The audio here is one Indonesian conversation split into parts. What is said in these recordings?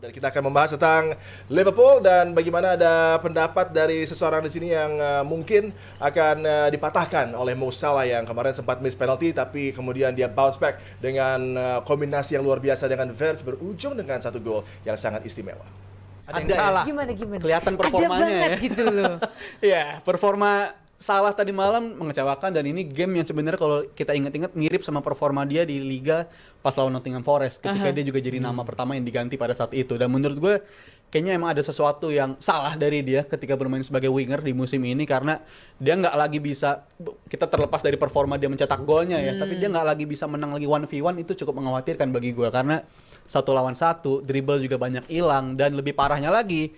Dan kita akan membahas tentang Liverpool dan bagaimana ada pendapat dari seseorang di sini yang mungkin akan dipatahkan oleh Mo Salah yang kemarin sempat miss penalty tapi kemudian dia bounce back dengan kombinasi yang luar biasa dengan Verts berujung dengan satu gol yang sangat istimewa. Ada yang salah. Gimana? Kelihatan performanya ada banget ya. gitu loh. Ya, performa Salah tadi malam mengecewakan dan ini game yang sebenarnya kalau kita ingat-ingat mirip sama performa dia di Liga pas lawan Nottingham Forest ketika dia juga jadi nama pertama yang diganti pada saat itu. Dan menurut gue kayaknya emang ada sesuatu yang salah dari dia ketika bermain sebagai winger di musim ini karena dia nggak lagi bisa, kita terlepas dari performa dia mencetak golnya ya, tapi dia nggak lagi bisa menang lagi 1v1. Itu cukup mengkhawatirkan bagi gue karena 1 lawan 1, dribble juga banyak hilang dan lebih parahnya lagi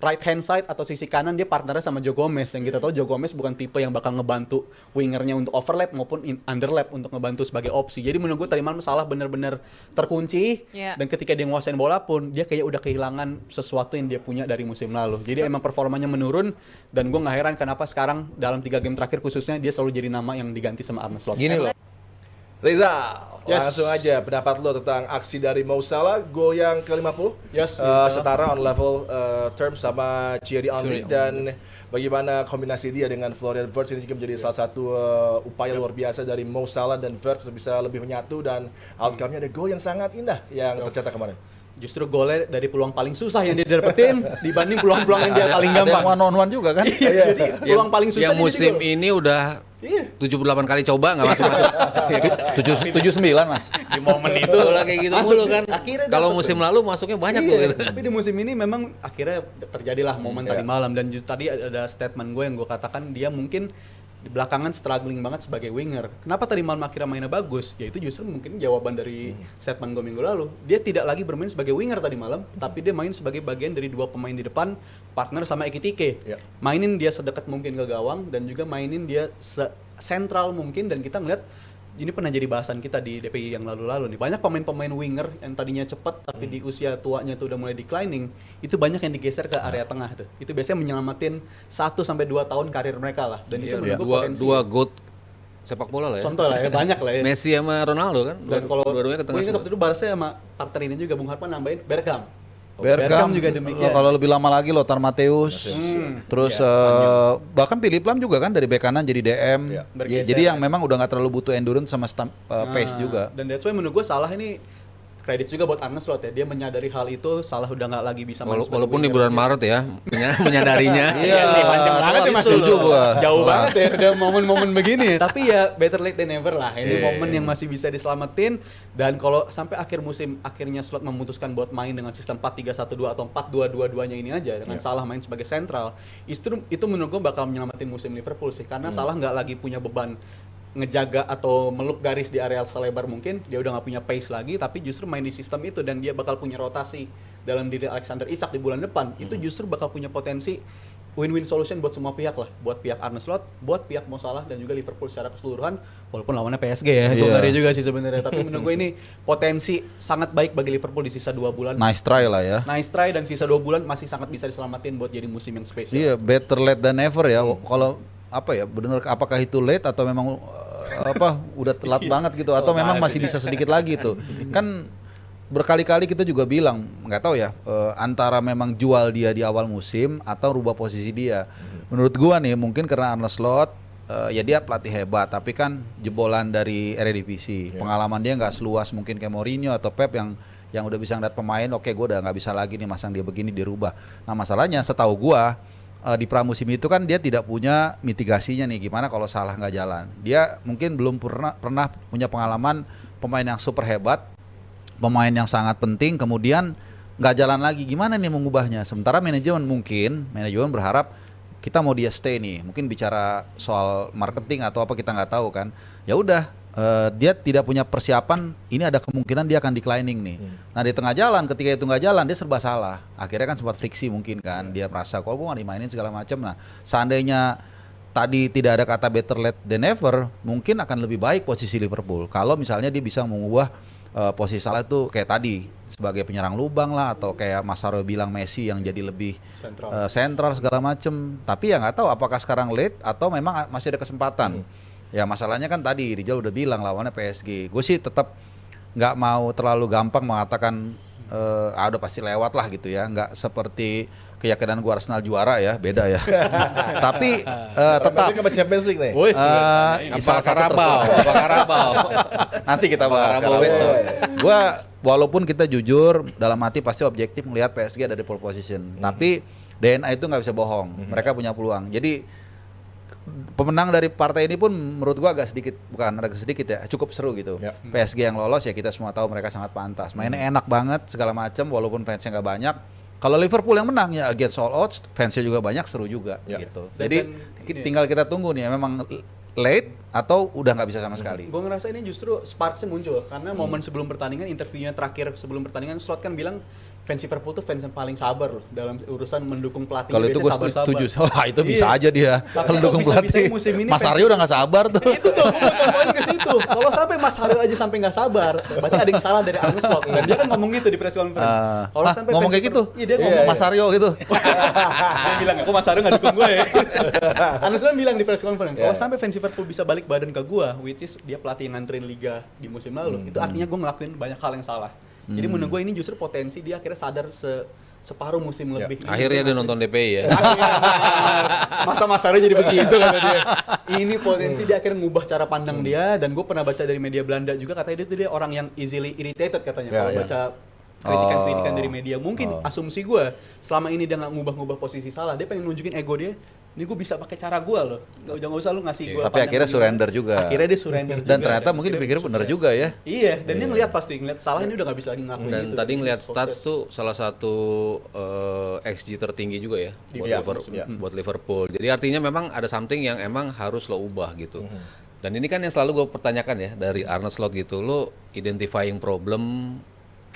right hand side atau sisi kanan dia partnernya sama Joe Gomez yang kita tahu Joe Gomez bukan tipe yang bakal ngebantu wingernya untuk overlap maupun underlap untuk ngebantu sebagai opsi. Jadi menurut gue tadi malam Salah benar-benar terkunci dan ketika dia nguasain bola pun dia kayak udah kehilangan sesuatu yang dia punya dari musim lalu. Jadi emang performanya menurun dan gue nggak heran kenapa sekarang dalam 3 game terakhir khususnya dia selalu jadi nama yang diganti sama Arne Slot. Gini loh. Reza, langsung aja pendapat lo tentang aksi dari Mo Salah, gol yang ke-50, setara on level terms sama Thierry Henry, dan bagaimana kombinasi dia dengan Florian Wirtz ini juga menjadi salah satu upaya luar biasa dari Mo Salah dan Wirtz bisa lebih menyatu dan outcome-nya ada gol yang sangat indah yang tercetak kemarin. Justru golnya dari peluang paling susah yang dia dapetin dibanding peluang-peluang yang dia paling gampang. Ada yang one on one juga kan? Jadi peluang paling susah yang musim ini udah 78 kali coba nggak masuk. 79 mas. Di momen itu Bola kayak gitu mulu kan. Kalau Musim lalu masuknya banyak tuh gitu. Tapi di musim ini memang akhirnya terjadilah momen tadi malam dan tadi ada statement gue yang gue katakan dia mungkin di belakangan struggling banget sebagai winger. Kenapa tadi malam akhirnya mainnya bagus? Ya itu justru mungkin jawaban dari statement gue minggu lalu. Dia tidak lagi bermain sebagai winger tadi malam, tapi dia main sebagai bagian dari 2 pemain di depan, partner sama Ekitike. Mainin dia sedekat mungkin ke gawang dan juga mainin dia sentral mungkin, dan kita ngeliat ini pernah jadi bahasan kita di DPI yang lalu-lalu nih. Banyak pemain-pemain winger yang tadinya cepat tapi di usia tuanya tuh udah mulai declining, itu banyak yang digeser ke area tengah tuh. Itu biasanya menyelamatin 1 sampai 2 tahun karir mereka lah. Dan itu menurut gue potensi. Dua GOAT sepak bola lah ya. Contoh lah ya, banyak lah ya. Messi sama Ronaldo kan. Dan kalau dua-duanya ke tengah. gue ingat waktu itu Barca sama partner ini juga Bung Harpan nambahin Bergkamp. Bergkamp juga demikian. kalau lebih lama lagi Lothar Matthäus, terus bahkan Philipp Lahm juga kan dari bek kanan jadi DM. Jadi yang memang udah nggak terlalu butuh endurance sama pace juga. Dan that's why menurut gue Salah ini kredit juga buat Arne Slot ya, dia menyadari hal itu. Salah udah nggak lagi bisa main walaupun di bulan Maret ya menyadarinya. Iya sih, panjang banget ya Mas. Setuju gua. Jauh banget ya udah momen-momen begini. Tapi ya better late than never lah. Ini momen yang masih bisa diselamatin. Dan kalau sampai akhir musim akhirnya Slot memutuskan buat main dengan sistem 4-3-1-2 atau 4-2-2-2-nya ini aja dengan Salah main sebagai sentral, itu menurut gua bakal menyelamatin musim Liverpool sih, karena Salah nggak lagi punya beban ngejaga atau meluk garis di area selebar mungkin, dia udah nggak punya pace lagi, tapi justru main di sistem itu dan dia bakal punya rotasi dalam diri Alexander Isak di bulan depan. Itu justru bakal punya potensi win-win solution buat semua pihak lah, buat pihak Arne Slot, buat pihak Mo Salah dan juga Liverpool secara keseluruhan. Walaupun lawannya PSG ya, itu ngeri juga sih sebenarnya. Tapi menurut gue ini potensi sangat baik bagi Liverpool di sisa 2 bulan. Nice try lah ya. Nice try, dan sisa 2 bulan masih sangat bisa diselamatin buat jadi musim yang spesial. Iya, better late than never ya. Kalau apa ya, benar apakah itu late atau memang udah telat banget gitu, atau memang masih bisa sedikit lagi tuh. Kan berkali-kali kita juga bilang, nggak tahu ya, antara memang jual dia di awal musim atau rubah posisi dia. Menurut gua nih mungkin karena Arne Slot ya dia pelatih hebat, tapi kan jebolan dari Eredivisie. Pengalaman dia nggak seluas mungkin kayak Mourinho atau Pep yang udah bisa ngeliat pemain, oke gua udah nggak bisa lagi nih masang dia begini, dirubah. Nah masalahnya setahu gua di pramusim itu kan dia tidak punya mitigasinya nih, gimana kalau Salah nggak jalan. Dia mungkin belum pernah punya pengalaman pemain yang super hebat, pemain yang sangat penting, kemudian nggak jalan lagi, gimana nih mengubahnya. Sementara manajemen berharap kita mau dia stay nih, mungkin bicara soal marketing atau apa kita nggak tahu kan. Ya udah, dia tidak punya persiapan, ini ada kemungkinan dia akan declining nih. Nah di tengah jalan, ketika itu nggak jalan, dia serba salah. Akhirnya kan sempat friksi mungkin kan, dia merasa kok gue nggak dimainin segala macam. Nah seandainya tadi tidak ada kata better late than never, mungkin akan lebih baik posisi Liverpool. Kalau misalnya dia bisa mengubah posisi Salah itu kayak tadi, sebagai penyerang lubang lah, atau kayak Mas Saro bilang Messi yang jadi lebih sentral segala macam. Tapi ya nggak tahu apakah sekarang late atau memang masih ada kesempatan. Ya masalahnya kan tadi Rijal udah bilang lawannya PSG. Gue sih tetap nggak mau terlalu gampang mengatakan udah pasti lewat lah gitu ya, nggak seperti keyakinan gua Arsenal juara ya, beda ya. Tapi tetap ke Champions League nih. salah satu Karabau. nanti kita bahas besok. Gua walaupun kita jujur dalam hati pasti objektif melihat PSG ada di pole position, tapi DNA itu nggak bisa bohong. Mereka punya peluang. Jadi pemenang dari partai ini pun menurut gua agak sedikit ya, cukup seru gitu. PSG yang lolos ya kita semua tahu mereka sangat pantas. Mainnya enak banget segala macam walaupun fansnya nggak banyak. Kalau Liverpool yang menang ya against all odds, fansnya juga banyak, seru juga gitu. Jadi tinggal kita tunggu nih, memang late atau udah nggak bisa sama sekali. Gue ngerasa ini justru sparksnya muncul karena momen sebelum pertandingan, interviewnya terakhir sebelum pertandingan, Slot kan bilang fans Liverpool tuh fans yang paling sabar loh dalam urusan mendukung pelatih. Kalau itu gue setuju. Wah itu bisa aja dia kalau dukung pelatih. Mas Aryo udah nggak sabar tuh. Itu tuh, gue mau contohin ke situ. Kalau sampai Mas Aryo aja sampai nggak sabar, berarti ada yang salah dari Arne Slot. Dan dia kan ngomong gitu di press conference. Kalau sampai ngomong kayak gitu? Iya dia ngomong Mas Aryo gitu. Dia bilang, aku Mas Aryo nggak dukung gue ya. Arne Slot bilang di press conference, kalau sampai fans Liverpool bisa balik badan ke gue, which is dia pelatih yang nganterin Liga di musim lalu, itu artinya gue ngelakuin banyak hal yang salah. Jadi menurut gue ini justru potensi dia akhirnya sadar separuh musim lebih. Akhirnya dia nonton DPI ya. Masa Aryo jadi begitu kata dia. Ini potensi dia akhirnya ngubah cara pandang dia, dan gue pernah baca dari media Belanda juga katanya dia orang yang easily irritated katanya kalau baca kritikan dari media. Mungkin asumsi gue selama ini dia nggak ngubah-ngubah posisi salah, dia pengen nunjukin ego dia. Ini gue bisa pakai cara gue loh, nggak usah lu ngasih gue. Tapi akhirnya surrender juga. Akhirnya dia surrender. Dan juga, ternyata mungkin dipikir benar juga ya. Iya, dan dia ngeliat salah ini udah nggak bisa lagi ngelakuin Dan gitu. tadi ngeliat stats tuh salah satu XG tertinggi juga ya buat Liverpool. Jadi artinya memang ada something yang emang harus lo ubah gitu. Dan ini kan yang selalu gue pertanyakan ya dari Arne Slot gitu, lo identifying problem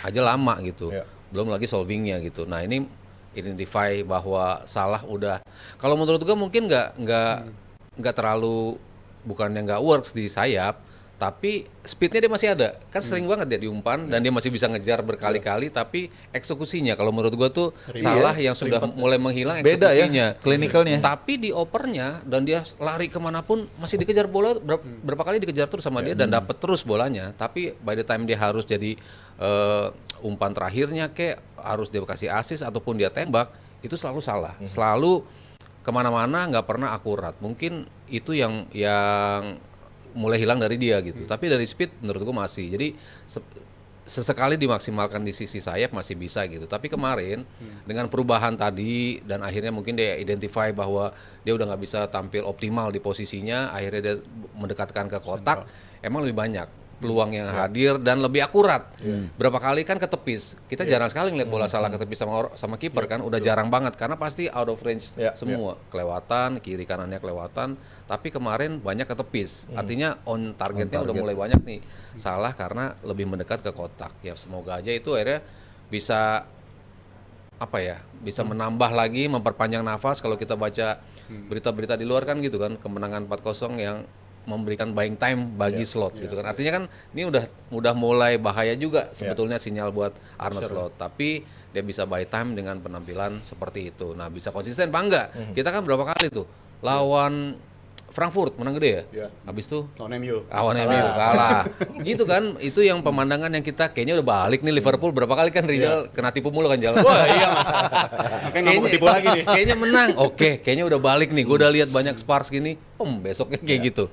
aja lama gitu, belum lagi solvingnya gitu. Nah ini identify bahwa salah udah, kalau menurut gue mungkin nggak terlalu, bukannya nggak works di sayap, tapi speednya dia masih ada kan. Sering banget dia diumpan dan dia masih bisa ngejar berkali-kali, tapi eksekusinya kalau menurut gue tuh salah yang sudah mulai menghilang eksekusinya. Beda ya klinikalnya, tapi di opernya dan dia lari kemanapun masih dikejar bola, berapa kali dikejar terus sama dia dan dapat terus bolanya, tapi by the time dia harus jadi umpan terakhirnya kayak harus dia kasih assist ataupun dia tembak, itu selalu salah, selalu kemana-mana, nggak pernah akurat. Mungkin itu yang mulai hilang dari dia gitu. Tapi dari speed menurut gua masih. Jadi sesekali dimaksimalkan di sisi sayap masih bisa gitu. Tapi kemarin dengan perubahan tadi dan akhirnya mungkin dia identify bahwa dia udah nggak bisa tampil optimal di posisinya, akhirnya dia mendekatkan ke kotak, emang lebih banyak peluang yang hadir dan lebih akurat. Berapa kali kan ketepis. Kita jarang sekali ngeliat bola salah ketepis sama kiper kan, udah jarang banget karena pasti out of range semua. Kelewatan, kiri kanannya kelewatan, tapi kemarin banyak ketepis. Artinya on targetnya udah mulai banyak nih. Salah karena lebih mendekat ke kotak. Ya semoga aja itu akhirnya bisa bisa menambah lagi, memperpanjang nafas. Kalau kita baca berita-berita di luar kan gitu kan, kemenangan 4-0 yang memberikan buying time bagi Slot gitu kan. Artinya kan ini udah mulai bahaya juga sebetulnya sinyal buat Arne Slot. Tapi dia bisa buy time dengan penampilan seperti itu. Nah, bisa konsisten apa enggak? Kita kan berapa kali tuh lawan Frankfurt menang gede ya. Habis itu lawan MU kalah. Gitu kan. Itu yang pemandangan yang kita kayaknya udah balik nih Liverpool berapa kali kan Rijal kena tipu mulu kan jalan. Wah, iya Mas. Kayaknya tipu lagi nih. Kayaknya menang. Oke, kayaknya udah balik nih. Gue udah lihat banyak Spurs gini. Besoknya kayak gitu.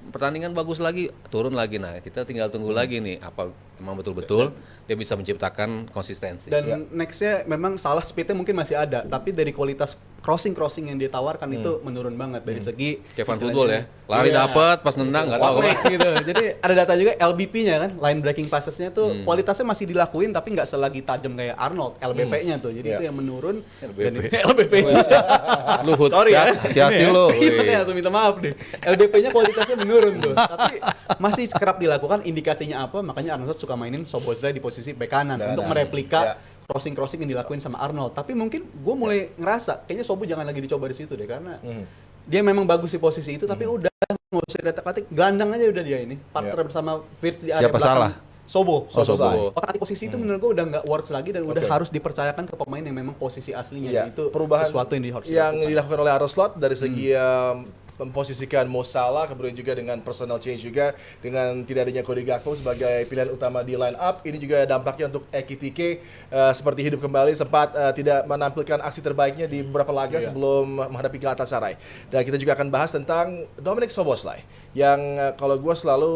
Pertandingan bagus lagi, turun lagi. Nah, kita tinggal tunggu lagi nih apa emang betul-betul dia bisa menciptakan konsistensi. Dan nextnya memang salah speednya mungkin masih ada, tapi dari kualitas crossing yang dia tawarkan itu menurun banget dari segi kayak fan football ya, lari dapat pas nendang nggak tahu gitu. Jadi ada data juga LBP-nya kan, line breaking passes-nya tuh kualitasnya masih dilakuin tapi nggak selagi tajam kayak Arnold. LBP-nya tuh, jadi itu yang menurun. LBP-nya Luhut, sorry ya, hati-hati lo. Iya, langsung minta maaf deh. LBP-nya kualitasnya menurun tuh, tapi masih kerap dilakukan. Indikasinya apa? Makanya Arnold suka mainin Szoboszlai di posisi bek kanan untuk mereplika crossing yang dilakuin sama Arnold. Tapi mungkin gue mulai ngerasa kayaknya Sobo jangan lagi dicoba di situ deh, karena dia memang bagus di posisi itu, tapi udah nggak usah detak-detik, gelandang aja udah dia ini partner bersama Wirtz di area siapa belakang. salah? Sobo. Otak posisi itu menurut gue udah nggak works lagi dan udah harus dipercayakan ke pemain yang memang posisi aslinya. Itu perubahan sesuatu yang harus dilakukan oleh Arne Slot dari segi memposisikan Mo Salah, kemudian juga dengan personal change juga dengan tidak adanya Cody Gakpo sebagai pilihan utama di line up. Ini juga dampaknya untuk Ekitike seperti hidup kembali, sempat tidak menampilkan aksi terbaiknya di beberapa laga sebelum menghadapi Galatasaray. Dan kita juga akan bahas tentang Dominik Szoboszlai yang kalau gue selalu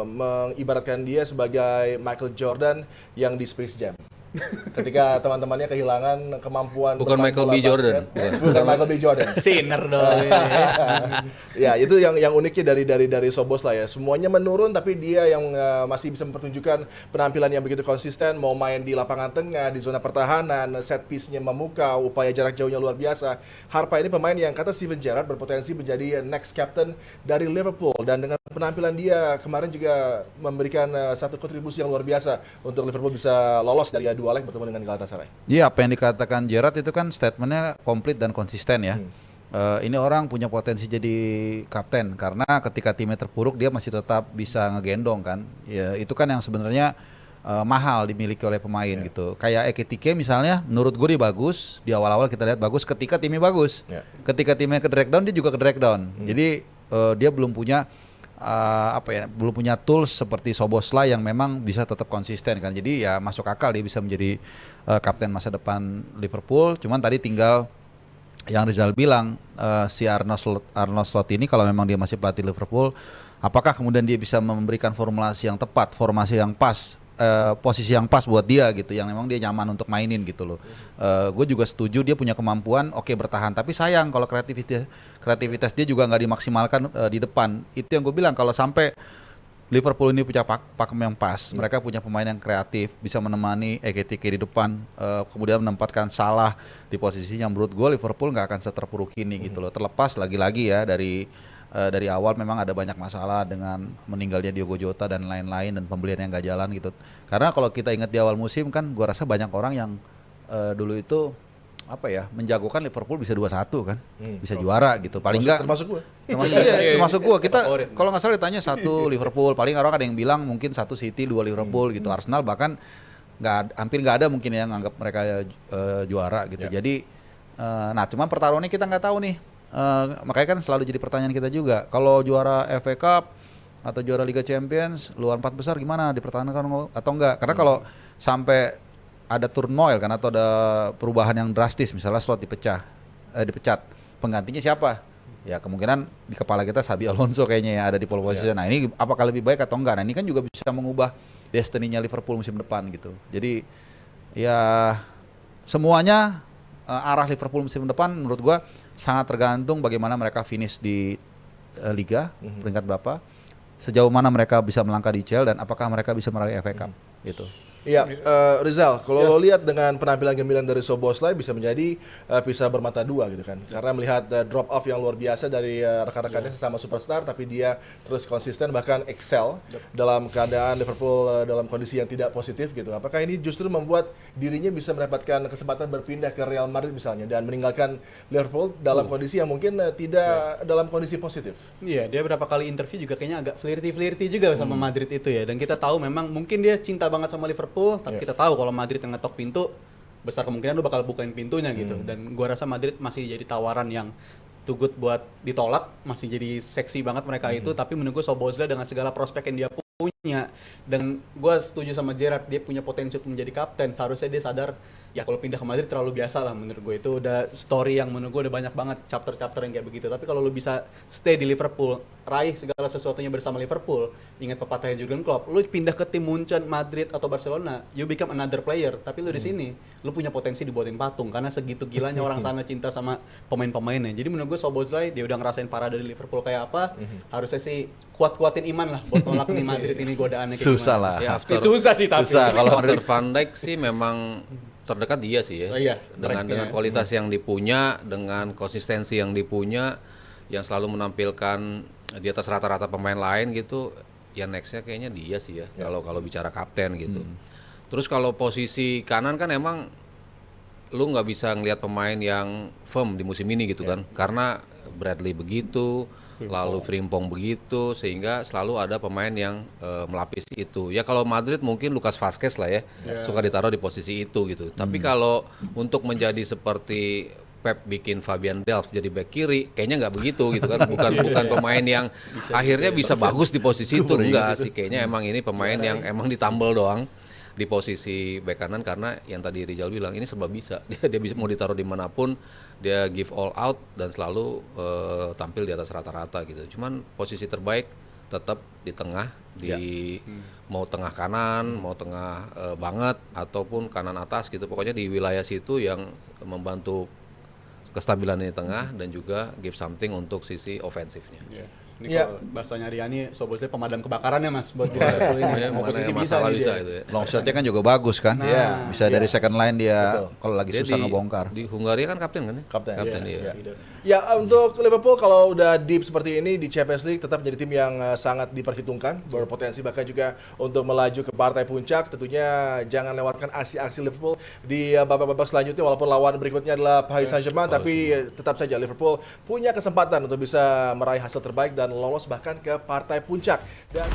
mengibaratkan dia sebagai Michael Jordan yang di Space Jam. Ketika teman-temannya kehilangan kemampuan bukan Michael B. Jordan. Bukan Michael B. Jordan. Sinner dong. Ya, itu yang uniknya dari Szoboszlai ya. Semuanya menurun tapi dia yang masih bisa mempertunjukkan penampilan yang begitu konsisten, mau main di lapangan tengah, di zona pertahanan, set piece-nya memukau, upaya jarak jauhnya luar biasa. Harpa ini pemain yang kata Steven Gerrard berpotensi menjadi next captain dari Liverpool, dan dengan penampilan dia kemarin juga memberikan satu kontribusi yang luar biasa untuk Liverpool bisa lolos dari dua leg bertemu dengan Galatasaray. Iya, apa yang dikatakan Gerrard itu kan statementnya komplit dan konsisten ya. Ini orang punya potensi jadi kapten karena ketika timnya terpuruk dia masih tetap bisa ngegendong kan. Ya, itu kan yang sebenarnya mahal dimiliki oleh pemain gitu. Kayak Ekitike misalnya, menurut gue dia bagus di awal-awal, kita lihat bagus ketika timnya bagus. Ketika timnya ke drag down dia juga ke drag down. Jadi dia belum punya belum punya tools seperti Szoboszlai yang memang bisa tetap konsisten kan. Jadi ya masuk akal dia bisa menjadi kapten masa depan Liverpool. Cuman tadi tinggal yang Rizal bilang, si Arne Slot ini kalau memang dia masih pelatih Liverpool, apakah kemudian dia bisa memberikan formulasi yang tepat, formasi yang pas, posisi yang pas buat dia gitu, yang memang dia nyaman untuk mainin gitu loh. Gue juga setuju dia punya kemampuan bertahan, tapi sayang kalau kreativitas dia juga nggak dimaksimalkan di depan. Itu yang gue bilang, kalau sampai Liverpool ini punya pakem yang pas, mereka punya pemain yang kreatif, bisa menemani Ekitike di depan, kemudian menempatkan Salah di posisi yang menurut gue Liverpool nggak akan seterpuruk ini gitu loh. Terlepas lagi-lagi ya dari awal memang ada banyak masalah dengan meninggalnya Diogo Jota dan lain-lain dan pembelian yang nggak jalan gitu. Karena kalau kita ingat di awal musim kan, gue rasa banyak orang yang dulu itu menjagokan Liverpool bisa 2-1 kan, bisa juara gitu. Paling nggak termasuk gue. Kita kalau nggak salah ditanya 1 Liverpool, paling orang ada yang bilang mungkin 1 City, 2 Liverpool gitu. Arsenal bahkan hampir nggak ada mungkin yang anggap mereka juara gitu. Jadi cuman pertarungannya kita nggak tahu nih. Makanya kan selalu jadi pertanyaan kita juga, kalau juara FA Cup atau juara Liga Champions luar 4 besar gimana, dipertahankan atau enggak? Karena kalau sampai ada turmoil kan, atau ada perubahan yang drastis, misalnya Slot dipecat, penggantinya siapa? Ya kemungkinan di kepala kita Xabi Alonso kayaknya ya ada di pole position. Nah ini apakah lebih baik atau enggak? Nah ini kan juga bisa mengubah destiny-nya Liverpool musim depan gitu. Jadi ya semuanya arah Liverpool musim depan menurut gua sangat tergantung bagaimana mereka finish di Liga, peringkat berapa, sejauh mana mereka bisa melangkah di CL, dan apakah mereka bisa meraih FA Cup gitu. Iya, Rizal, kalau lo lihat dengan penampilan gemilang dari Szoboszlai bisa menjadi pisau bermata dua gitu kan. Karena melihat drop off yang luar biasa dari rekan-rekannya sesama superstar, tapi dia terus konsisten bahkan excel dalam keadaan Liverpool dalam kondisi yang tidak positif gitu. Apakah ini justru membuat dirinya bisa mendapatkan kesempatan berpindah ke Real Madrid misalnya dan meninggalkan Liverpool dalam kondisi yang mungkin tidak dalam kondisi positif? Iya, dia berapa kali interview juga kayaknya agak flirty juga sama Madrid itu ya. Dan kita tahu memang mungkin dia cinta banget sama Liverpool, tapi kita tahu kalau Madrid yang ngetok pintu, besar kemungkinan lu bakal bukain pintunya gitu. Dan gua rasa Madrid masih jadi tawaran yang too good buat ditolak, masih jadi seksi banget mereka itu. Tapi menurut gua Szoboszlai dengan segala prospek yang dia punya, dan gua setuju sama Gerrard, dia punya potensi untuk menjadi kapten. Seharusnya dia sadar ya kalau pindah ke Madrid terlalu biasa lah menurut gue. Itu udah story yang menurut gue udah banyak banget chapter-chapter yang kayak begitu. Tapi kalau lu bisa stay di Liverpool, raih segala sesuatunya bersama Liverpool, ingat pepatahnya Jurgen Klopp, lu pindah ke tim Munchen, Madrid atau Barcelona, you become another player. Tapi lu di sini, lu punya potensi dibuatin patung karena segitu gilanya orang sana cinta sama pemain-pemainnya. Jadi menurut gue Szoboszlai, dia udah ngerasain parah dari Liverpool kayak apa, harusnya sih kuat-kuatin iman lah buat nolak nih Madrid ini godaannya kayak susah gimana. lah. Ya, Susah sih tapi. kalau after Van Dijk sih memang terdekat dia sih ya. Dengan kualitas yang dipunya, dengan konsistensi yang dipunya, yang selalu menampilkan di atas rata-rata pemain lain gitu, ya nextnya kayaknya dia sih ya. Kalau bicara kapten gitu. Terus kalau posisi kanan kan emang lu nggak bisa ngelihat pemain yang firm di musim ini gitu kan, karena Bradley begitu, lalu Frimpong begitu, sehingga selalu ada pemain yang melapisi itu. Ya kalau Madrid mungkin Lucas Vazquez lah ya, suka ditaruh di posisi itu gitu. Tapi kalau untuk menjadi seperti Pep bikin Fabian Delph jadi back kiri, kayaknya nggak begitu gitu kan. Bukan pemain yang akhirnya bisa bagus di posisi itu, enggak sih. Kayaknya emang ini pemain yang emang ditambal doang di posisi back kanan, karena yang tadi Rizal bilang ini serba bisa. Dia bisa mau ditaruh dimanapun, dia give all out dan selalu tampil di atas rata-rata gitu. Cuman posisi terbaik tetap di tengah, mau tengah kanan, mau tengah banget ataupun kanan atas gitu. Pokoknya di wilayah situ yang membantu kestabilan di tengah dan juga give something untuk sisi ofensifnya. Ini kalau bahasanya Riani, sebetulnya pemadam kebakarannya Mas buat Liverpool ini. Semua posisi bisa nih dia. Itu ya. Long shotnya kan juga bagus kan, bisa dari second line dia kalau lagi susah ngebongkar. Di Hungaria kan kapten kan ya? Kapten. Iya. Ya, untuk Liverpool kalau udah deep seperti ini di Champions League tetap menjadi tim yang sangat diperhitungkan, berpotensi bahkan juga untuk melaju ke partai puncak. Tentunya jangan lewatkan aksi-aksi Liverpool di babak-babak selanjutnya, walaupun lawan berikutnya adalah Paris Saint-Germain, tapi tetap saja Liverpool punya kesempatan untuk bisa meraih hasil terbaik dan lolos bahkan ke partai puncak. Dan